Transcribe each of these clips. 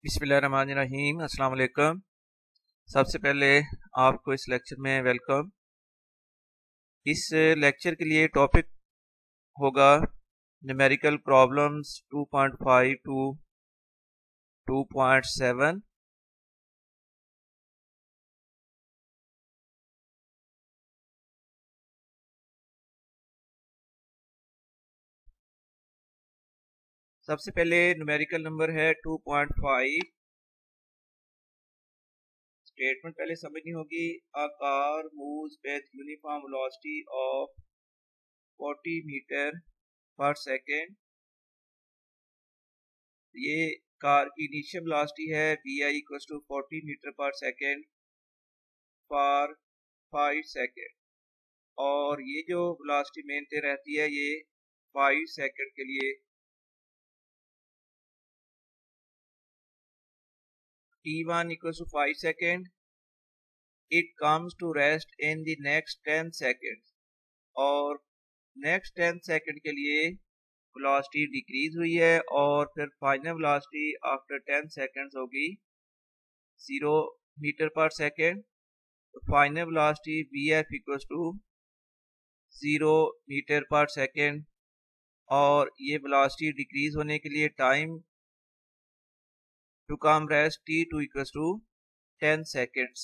बिस्मिल्लाहिर्रहमानिर्रहीम। अस्सलाम वालेकुम। सबसे पहले आपको इस लेक्चर में वेलकम। इस लेक्चर के लिए टॉपिक होगा न्यूमेरिकल प्रॉब्लम्स 2.5 टू 2.7। सबसे पहले न्यूमेरिकल नंबर है 2.5। स्टेटमेंट पहले समझनी होगी। A car moves with uniform velocity of 40 metre per second. ये कार की इनिशियल वेलोसिटी है vi equals to 40 metre per second for 5 second, और ये जो वेलोसिटी मेंटेन रहती है ये 5 सेकेंड के लिए। t1 equals to 5 seconds. It comes to rest in the next 10 seconds, और नेक्स्ट 10 सेकेंड के लिए वेलोसिटी डिक्रीज हुई है और फिर फाइनल वेलोसिटी आफ्टर 10 सेकेंड्स होगी 0 metre per second. Final velocity vf equals to 0 metre per second, और ये वेलोसिटी डिक्रीज होने के लिए time to come rest t2 equals to 10 seconds.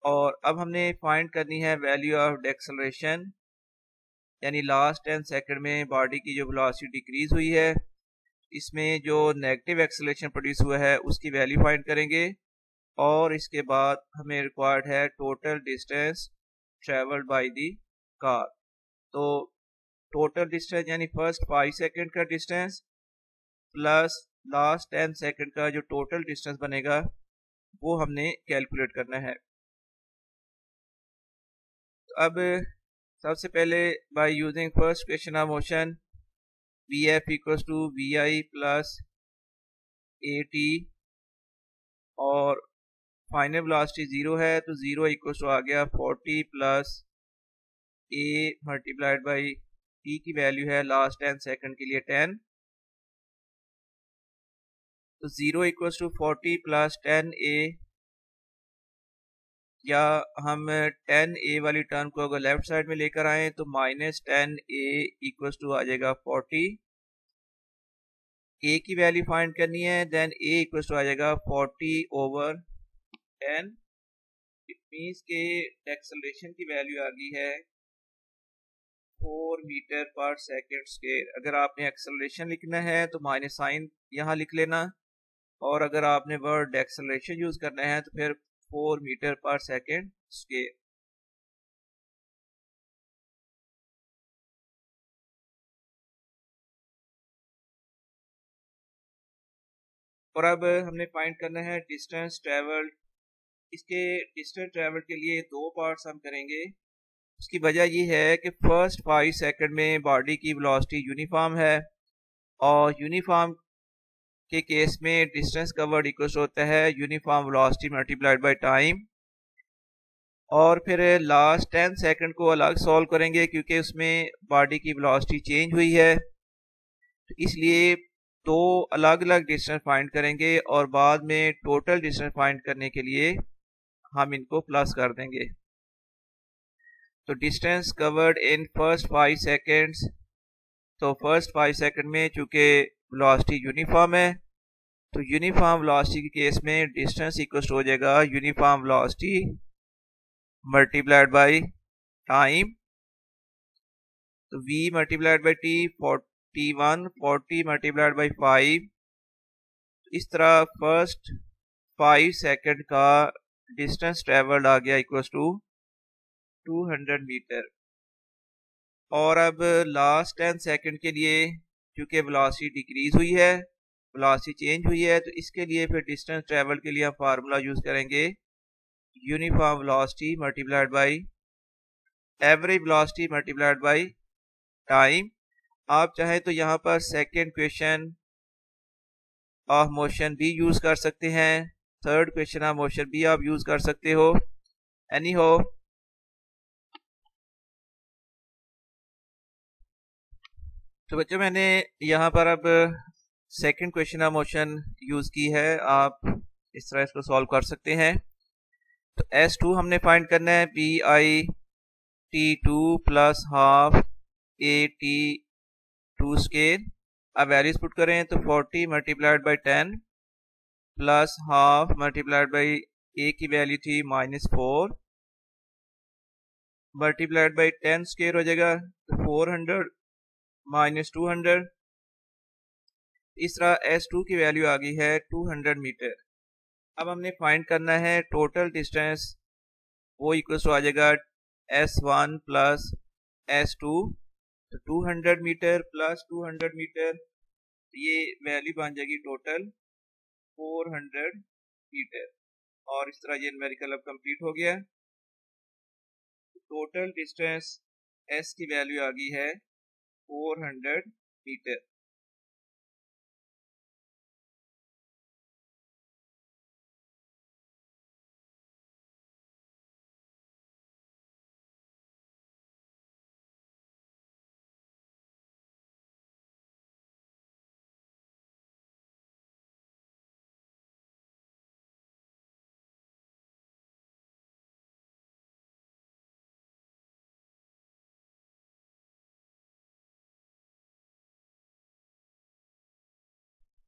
और अब हमने फाइंड करनी है वैल्यू ऑफ एक्सेलरेशन, यानी लास्ट 10 सेकेंड में बॉडी की जो वेलोसिटी डिक्रीज हुई है इसमें जो नेगेटिव एक्सेलरेशन प्रोड्यूस हुआ है उसकी वैल्यू फाइंड करेंगे। और इसके बाद हमें रिक्वायर्ड है total distance travelled by the car. तो टोटल डिस्टेंस यानी फर्स्ट 5 सेकेंड का डिस्टेंस प्लस लास्ट 10 सेकेंड का जो टोटल डिस्टेंस बनेगा वो हमने कैलकुलेट करना है। अब सबसे पहले by using first equation of motion vf equals to vi plus at, और फाइनल वेलोसिटी 0 है तो 0 इक्वल्स टू आ गया 40 plus a multiplied by t की वैल्यू है लास्ट 10 सेकेंड के लिए 10, तो 0 इक्वल्स टू 40 प्लस 10a, या हम 10a वाली टर्म को अगर लेफ्ट साइड में लेकर आए तो माइनस 10a इक्वल्स टू आ जाएगा 40। a की वैल्यू फाइंड करनी है, देन a इक्वल्स टू आ जाएगा 40 ओवर 10। इट मीन्स के एक्सेलरेशन की वैल्यू आ गई है 4 मीटर पर सेकेंड स्क्वायर। अगर आपने एक्सेलरेशन लिखना है तो माइनस साइन यहाँ लिख लेना, और अगर आपने वर्ड एक्सेलरेशन यूज करना है तो फिर 4 मीटर पर सेकेंड स्क्वायर। और अब हमने फाइंड करना है डिस्टेंस ट्रेवल्ड। इसके डिस्टेंस ट्रेवल के लिए दो पार्ट्स हम करेंगे। उसकी वजह ये है कि फर्स्ट 5 सेकंड में बॉडी की वेलोसिटी यूनिफॉर्म है, और यूनिफॉर्म के केस में डिस्टेंस कवर्ड इक्वल होता है uniform velocity multiplied by time. और फिर लास्ट 10 सेकंड को अलग सॉल्व करेंगे क्योंकि उसमें बॉडी की वेलोसिटी चेंज हुई है, तो इसलिए दो अलग अलग डिस्टेंस फाइंड करेंगे और बाद में टोटल डिस्टेंस फाइंड करने के लिए हम इनको प्लस कर देंगे। तो distance covered in first 5 seconds, तो फर्स्ट 5 सेकेंड में चूंकि वेलोसिटी यूनिफॉर्म है तो यूनिफॉर्म वेलोसिटी के केस में डिस्टेंस इक्वल हो जाएगा uniform velocity multiplied by time. तो v multiplied by t 41, 40 multiplied by 5। इस तरह फर्स्ट 5 सेकेंड का डिस्टेंस ट्रेवल्ड आ गया इक्वल्स टू 200 मीटर। और अब लास्ट 10 सेकेंड के लिए क्योंकि वेलोसिटी डिक्रीज हुई है, वेलोसिटी चेंज हुई है, तो इसके लिए फिर डिस्टेंस ट्रेवल के लिए हम फार्मूला यूज करेंगे uniform velocity multiplied by average velocity multiplied by time. आप चाहे तो यहाँ पर सेकेंड क्वेश्चन ऑफ मोशन भी यूज कर सकते हैं, थर्ड क्वेश्चन ऑफ मोशन भी आप यूज कर सकते हो। एनी हो, तो बच्चों मैंने यहाँ पर अब second question of motion use की है, आप इस तरह इसको सॉल्व कर सकते हैं। तो S2 हमने फाइंड करना है, BI T2 plus half AT2 square. अब वैल्यूज पुट करें तो 40 multiplied by 10 plus half multiplied by A की वैल्यू थी -4 मल्टीप्लाइड बाई 10 स्केयर हो जाएगा तो 400 -200। इस तरह S2 की वैल्यू आ गई है 200 मीटर। अब हमने फाइंड करना है टोटल डिस्टेंस, वो इक्वल टू आ जाएगा S1 प्लस S2। तो 200 मीटर प्लस 200 मीटर, ये वैल्यू बन जाएगी टोटल 400 मीटर। और इस तरह ये न्यूमेरिकल अब कंप्लीट हो गया। टोटल डिस्टेंस S की वैल्यू आ गई है 400 मीटर।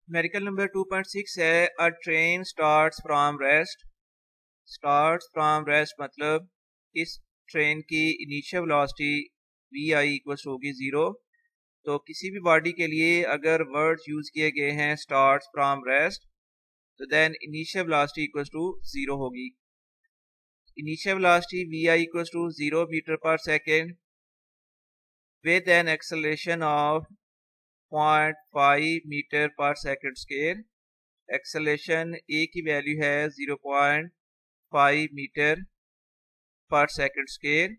न्यूमेरिकल नंबर 2.6 है, a train starts from rest. Starts from rest मतलब इस ट्रेन की इनिशियल वेलोसिटी VI इक्वल्स होगी 0। तो किसी भी बॉडी के लिए अगर वर्ड्स यूज किए गए हैं स्टार्ट्स फ्रॉम रेस्ट, तो then initial velocity equals to 0 होगी। Initial velocity VI equals to 0 metre per second with an acceleration of 0.5 metre per second square. Acceleration A की वैल्यू है 0.5 metre per second square.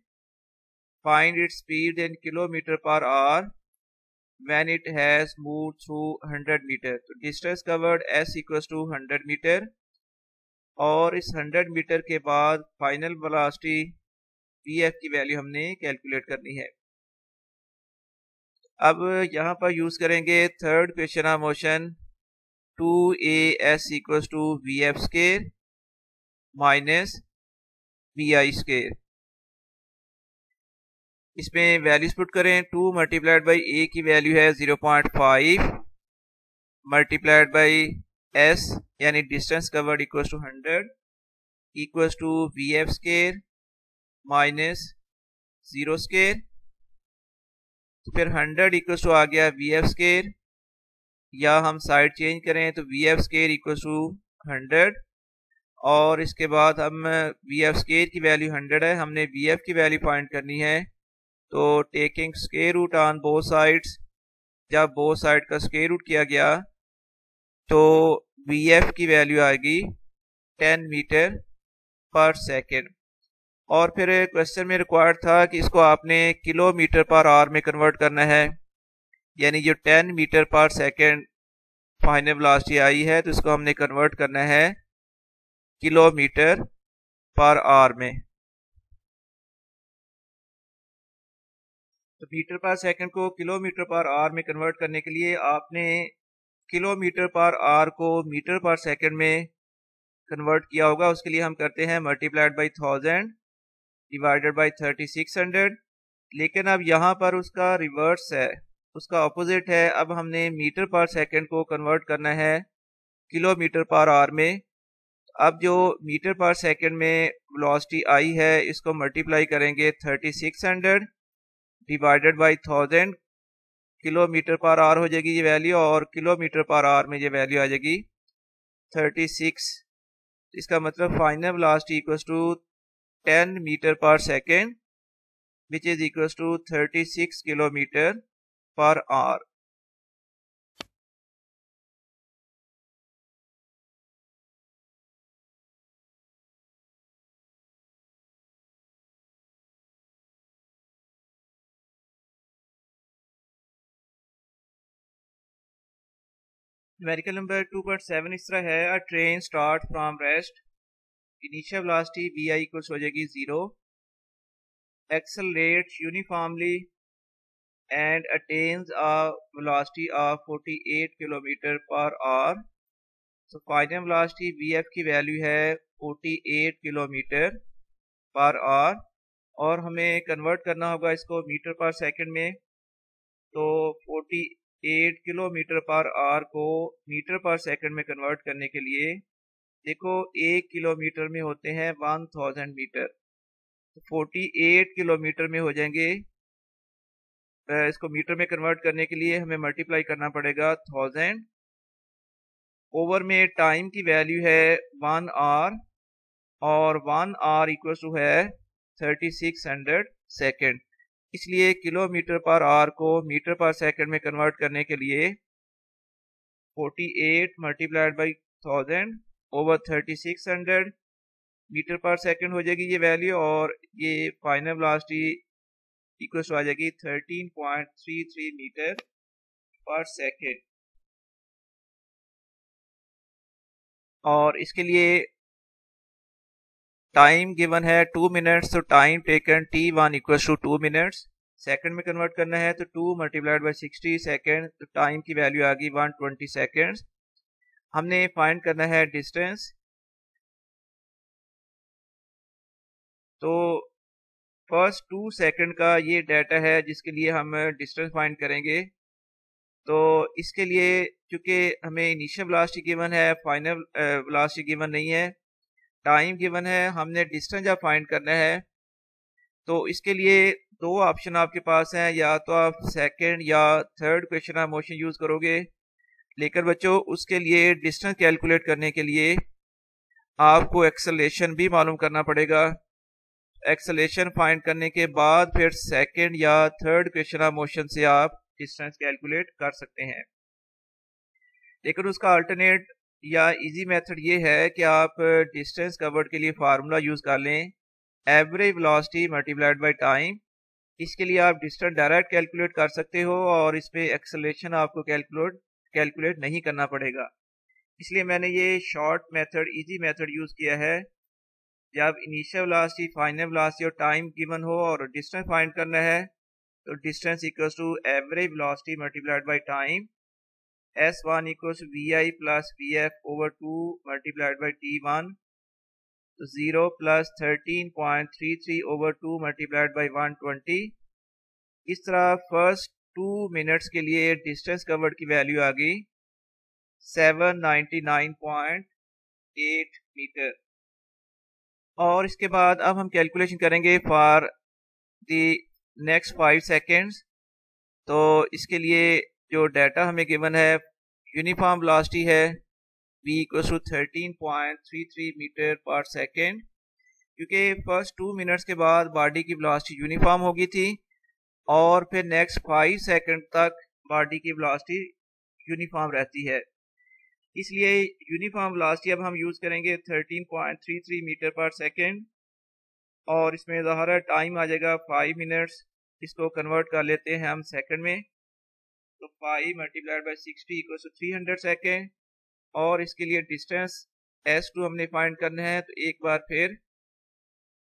Find its speed in kilometre per hour when it has moved through 100 metre. तो distance covered S equals to 100 metre, और इस 100 metre के बाद final velocity VF की value हमने calculate करनी है। अब यहाँ पर यूज करेंगे third question of motion, 2AS equals to VF square minus VI square. इसमें वैल्यूज पुट करें, 2 मल्टीप्लाइड बाई A की वैल्यू है 0.5 मल्टीप्लाइड बाई S यानी distance covered equals to 100 equals to VF square minus 0 square. तो फिर 100 equals to आ गया VF square, या हम साइड चेंज करें तो VF स्केयर इक्वल्स टू 100, और इसके बाद हम VF स्केयर की वैल्यू 100 है, हमने VF की वैल्यू फाइंड करनी है। तो taking square root on both sides, जब बोथ साइड का स्क्वायर रूट किया गया तो VF की वैल्यू आएगी 10 मीटर पर सेकेंड। और फिर क्वेश्चन में रिक्वायर्ड था कि इसको आपने किलोमीटर पर आवर में कन्वर्ट करना है, यानी जो 10 metre per second final velocity आई है तो इसको हमने कन्वर्ट करना है किलोमीटर पर आवर में। तो मीटर पर सेकंड को किलोमीटर पर आवर में कन्वर्ट करने के लिए आपने किलोमीटर पर आवर को मीटर पर सेकंड में कन्वर्ट किया होगा। उसके लिए हम करते हैं मल्टीप्लाइड बाई 1000 डिवाइडेड बाई 3600। लेकिन अब यहाँ पर उसका रिवर्स है, उसका ऑपोजिट है। अब हमने मीटर पर सेकंड को कन्वर्ट करना है किलोमीटर पर आवर में। अब जो मीटर पर सेकंड में वेलोसिटी आई है इसको मल्टीप्लाई करेंगे 3600 divided by 1000, kilometre per our हो जाएगी ये वैल्यू, और किलोमीटर पर आवर में ये वैल्यू आ जाएगी 36। इसका मतलब final velocity equals to 10 metre per second which is equals to 36 kilometre per hour. Numerical number 2.7 इस तरह है, a train start from rest, initial velocity VI equals हो जाएगी 0, accelerate uniformly and attains a velocity of 48 kilometre per hour. So final velocity vf की value है 48 kilometre per our और हमें convert करना होगा इसको मीटर पर सेकंड में। तो 48 किलोमीटर पर आवर को मीटर पर सेकंड में कन्वर्ट करने के लिए देखो 1 किलोमीटर में होते हैं 1000 मीटर, तो 48 किलोमीटर में हो जाएंगे। इसको मीटर में कन्वर्ट करने के लिए हमें मल्टीप्लाई करना पड़ेगा 1000 ओवर में टाइम की वैल्यू है 1 आवर और 1 आवर इक्वल टू है 3600 सेकेंड। इसलिए किलोमीटर पर आवर को मीटर पर सेकंड में कन्वर्ट करने के लिए 48 मल्टीप्लाइड बाई 1000 ओवर 3600 मीटर पर सेकंड हो जाएगी ये वैल्यू, और ये फाइनल वेलोसिटी इक्वल टू आ जाएगी 13.33 मीटर पर सेकंड। और इसके लिए टाइम गिवन है 2 मिनट्स, तो time taken t1 equal to 2 minutes. Second में कन्वर्ट करना है तो 2 मल्टीप्लाइड बाई 60 सेकंड, तो टाइम की वैल्यू आ गई 120 सेकंड्स। हमने फाइंड करना है डिस्टेंस। तो फर्स्ट 2 सेकंड का ये डाटा है जिसके लिए हम डिस्टेंस फाइंड करेंगे। तो इसके लिए क्योंकि हमें इनिशियल वेलोसिटी गिवन है, फाइनल वेलोसिटी गिवन नहीं है, टाइम गिवन है, हमने डिस्टेंस जब फाइंड करना है तो इसके लिए दो ऑप्शन आपके पास हैं, या तो आप सेकंड या third question of motion use करोगे। लेकिन बच्चों उसके लिए डिस्टेंस कैलकुलेट करने के लिए आपको एक्सेलरेशन भी मालूम करना पड़ेगा। एक्सेलरेशन फाइंड करने के बाद फिर सेकंड या थर्ड क्वेश्चन ऑफ मोशन से आप डिस्टेंस कैलकुलेट कर सकते हैं। लेकिन उसका अल्टरनेट या इजी मेथड ये है कि आप डिस्टेंस कवर्ड के लिए फार्मूला यूज कर लें, average velocity multiplied by time. इसके लिए आप डिस्टेंस डायरेक्ट कैलकुलेट कर सकते हो और इस पे एक्सेलरेशन आपको कैलकुलेट नहीं करना पड़ेगा। इसलिए मैंने ये short method, easy method use किया है। जब इनिशियल वेलोसिटी, फाइनल वेलोसिटी और टाइम गिवन हो और डिस्टेंस फाइंड करना है तो distance equals to average velocity multiplied by time. S1 equals to VI plus VF over 2 multiplied by T1, तो 0 प्लस 13.33 ओवर 2 मल्टीप्लाइड बाय 120। इस तरह फर्स्ट 2 मिनट्स के लिए डिस्टेंस कवर्ड की वैल्यू आ गई 799.8 मीटर। और इसके बाद अब हम कैलकुलेशन करेंगे फॉर द नेक्स्ट 5 सेकेंड्स। तो इसके लिए जो डाटा हमें गिवन है, यूनिफॉर्म वेलोसिटी है v equal to 13.33 metre per second, क्योंकि फर्स्ट 2 मिनट्स के बाद बॉडी की वेलोसिटी यूनिफॉर्म हो गई थी और फिर नेक्स्ट 5 सेकंड तक बॉडी की वेलोसिटी यूनिफॉर्म रहती है। इसलिए यूनिफॉर्म वेलोसिटी अब हम यूज करेंगे 13.33 मीटर पर सेकेंड, और इसमें ज़ाहिर टाइम आ जाएगा 5 मिनट्स। इसको कन्वर्ट कर लेते हैं हम सेकंड में, तो 5 multiplied by 60 equal to 300 second. और इसके लिए डिस्टेंस S2 हमने फाइंड करना है, तो एक बार फिर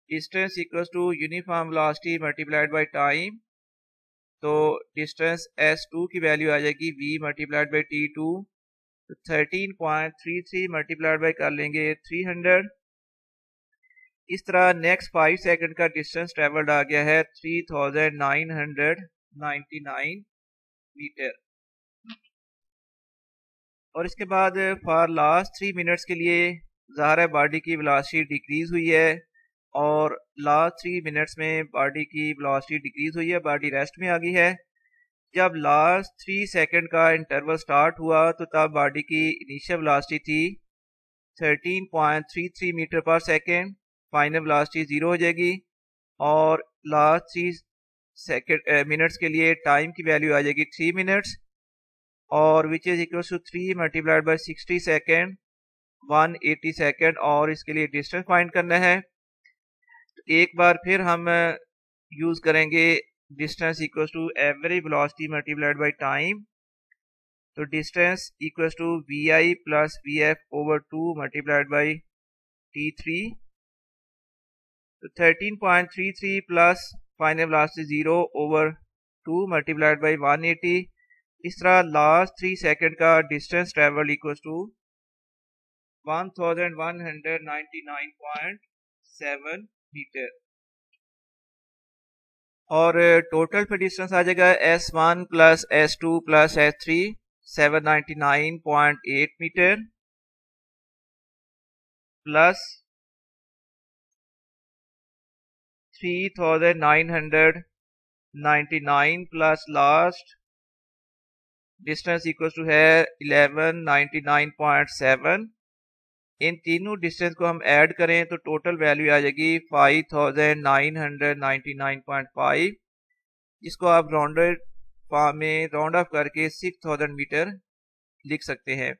distance equal to uniform velocity multiplied by time. तो डिस्टेंस S2 की वैल्यू आ जाएगी V मल्टीप्लाइड बाई T2, तो 13.33 मल्टीप्लाइड बाई कर लेंगे 300। इस तरह नेक्स्ट 5 सेकंड का डिस्टेंस ट्रेवल्ड आ गया है 3999 मीटर। और इसके बाद फॉर लास्ट 3 मिनट्स के लिए ज़ाहिर है बॉडी की वेलोसिटी डिक्रीज हुई है, और लास्ट 3 मिनट्स में बॉडी की वेलोसिटी डिक्रीज हुई है, बॉडी रेस्ट में आ गई है। जब लास्ट 3 सेकंड का इंटरवल स्टार्ट हुआ तो तब बॉडी की इनिशियल वेलोसिटी थी 13.33 metre per second, final velocity 0 हो जाएगी, और लास्ट 3 मिनट्स के लिए टाइम की वैल्यू आ जाएगी 3 मिनट्स, और which is equal to 3 multiplied by 60 second 180 second. और इसके लिए डिस्टेंस फाइंड करना है, तो एक बार फिर हम यूज करेंगे distance equal to average velocity multiplied by time. तो distance equal to VI plus VF over 2 multiplied by T3, तो 13.33 plus final velocity 0 over 2 multiplied by 180। इस तरह लास्ट 3 सेकंड का distance travel equals to 1199.7 metre और total पे distance आ जाएगा S1 plus S2 plus S3 799.8 metre plus 3999 plus last distance equal to है 1199.7। इन तीनों डिस्टेंस को हम ऐड करें तो टोटल वैल्यू आ जाएगी 5999.5, जिसको आप राउंडेड फॉर्म में राउंड ऑफ करके 6000 मीटर लिख सकते हैं।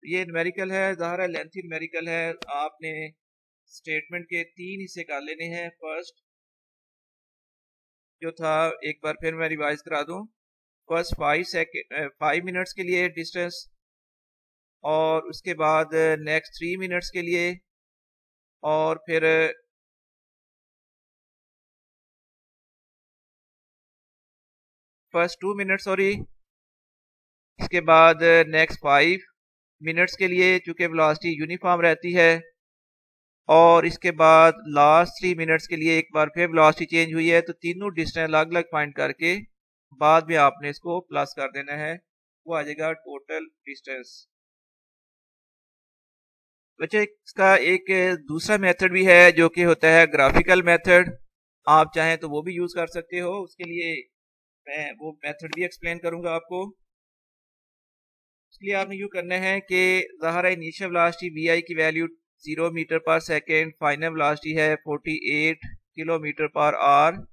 ये न्यूमेरिकल है, ज़ाहिर लेंथी न्यूमेरिकल है। आपने स्टेटमेंट के 3 हिस्से कर लेने हैं। फर्स्ट जो था, एक बार फिर मैं रिवाइज करा दूं, फर्स्ट 5 मिनट्स के लिए डिस्टेंस और उसके बाद नेक्स्ट 3 मिनट्स के लिए और फिर फर्स्ट 2 मिनट्स सॉरी, इसके बाद नेक्स्ट 5 मिनट्स के लिए चूंकि वेलोसिटी यूनिफॉर्म रहती है और इसके बाद लास्ट 3 मिनट्स के लिए एक बार फिर वेलोसिटी चेंज हुई है। तो तीनों डिस्टेंस अलग अलग फाइंड करके बाद में आपने इसको प्लस कर देना है, वो आ जाएगा टोटल डिस्टेंस। बच्चे इसका एक दूसरा मेथड भी है जो कि होता है ग्राफिकल मेथड। आप चाहें तो वो भी यूज कर सकते हो, उसके लिए मैं वो मेथड भी एक्सप्लेन करूंगा आपको। इसलिए आपने यूँ करना है कि ज़ाहिर इनिशियल वेलोसिटी वी की value 0 metre per second, final velocity है 48 किलोमीटर पर आवर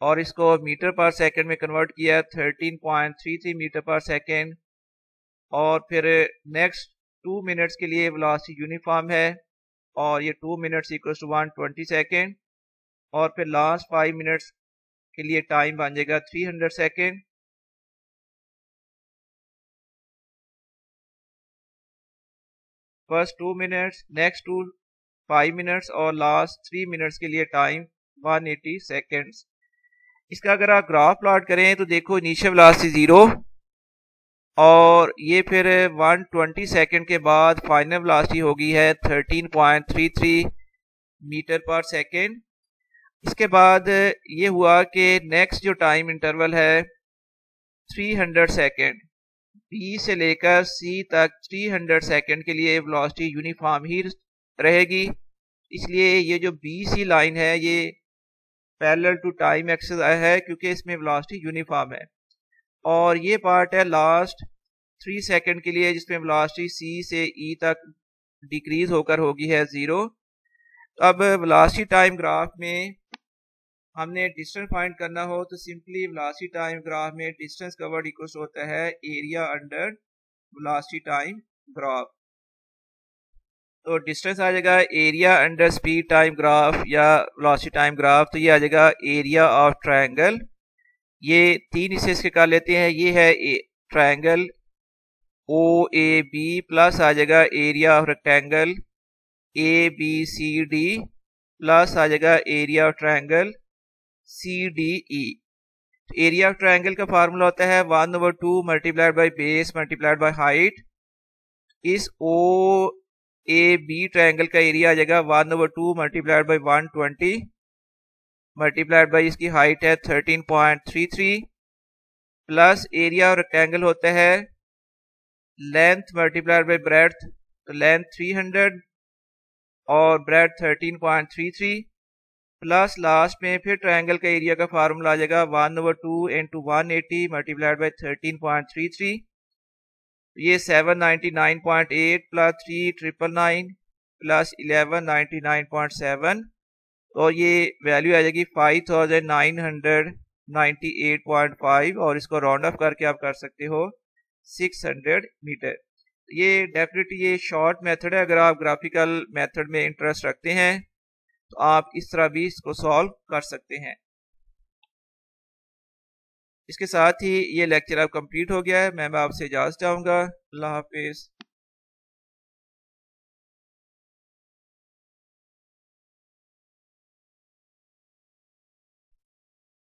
और इसको मीटर पर सेकेंड में कन्वर्ट किया 13.33 मीटर पर सेकेंड और फिर नेक्स्ट 2 मिनट्स के लिए वेलोसिटी यूनिफॉर्म है और ये 2 मिनट्स इक्वल्स टू 120 सेकेंड और फिर लास्ट 5 मिनट्स के लिए टाइम बन जाएगा 300 second. First 2 minutes, next 5 minutes और लास्ट 3 मिनट्स के लिए टाइम 180 सेकेंड्स। इसका अगर आप ग्राफ प्लॉट करें तो देखो इनिशियल वेलोसिटी 0 और ये फिर 120 सेकेंड के बाद फाइनल वेलोसिटी होगी है 13.33 मीटर पर सेकेंड। इसके बाद ये हुआ कि नेक्स्ट जो टाइम इंटरवल है 300 सेकेंड, बी से लेकर सी तक 300 सेकेंड के लिए वेलोसिटी यूनिफॉर्म ही रहेगी। इसलिए ये जो बी सी लाइन है ये पैरेलल टू टाइम एक्सिस है क्योंकि इसमें वेलोसिटी यूनिफॉर्म है और ये पार्ट है लास्ट 3 सेकेंड के लिए जिसमें वेलोसिटी सी से ई तक डिक्रीज होकर होगी है 0। अब वेलोसिटी टाइम ग्राफ में हमने डिस्टेंस फाइंड करना हो तो सिंपली वेलोसिटी टाइम ग्राफ में डिस्टेंस कवर्ड इक्वल होता है area under velocity time graph. तो डिस्टेंस आ जाएगा area under speed time graph या वेलोसिटी टाइम ग्राफ, तो ये आ जाएगा एरिया ऑफ ट्रायंगल। ये 3 हिस्से इसके कर लेते हैं। ये है triangle O A B plus आ जाएगा area of rectangle A B C D plus आ जाएगा area of triangle C D E. Area of triangle का फार्मूला होता है 1/2 multiplied by base multiplied by height. इस ओ ए बी ट्रायंगल का area आ जाएगा 1/2 मल्टीप्लाइड बाई 120 मल्टीप्लाइड बाई इसकी हाइट है 13.33 प्लस एरिया ऑफ रेक्टेंगल होता है लेंथ मल्टीप्लाइड बाई ब्रेड्थ, तो लेंथ 300 और ब्रेड्थ 13.33 प्लस लास्ट में फिर ट्रायंगल का एरिया का फार्मूला आ जाएगा 1/2 इंटू 180 मल्टीप्लाइड बाई 13.33। ये 799.8 प्लस 3999 प्लस 1199.7 और ये वैल्यू आ जाएगी 5998.5 और इसको राउंड ऑफ करके आप कर सकते हो 600 मीटर। ये डेफिनेटली ये शॉर्ट मेथड है। अगर आप ग्राफिकल मेथड में इंटरेस्ट रखते हैं तो आप इस तरह भी इसको सॉल्व कर सकते हैं। इसके साथ ही ये लेक्चर अब कंप्लीट हो गया है। मैं आपसे इजाज़त चाहूँगा। अल्लाह हाफिज़।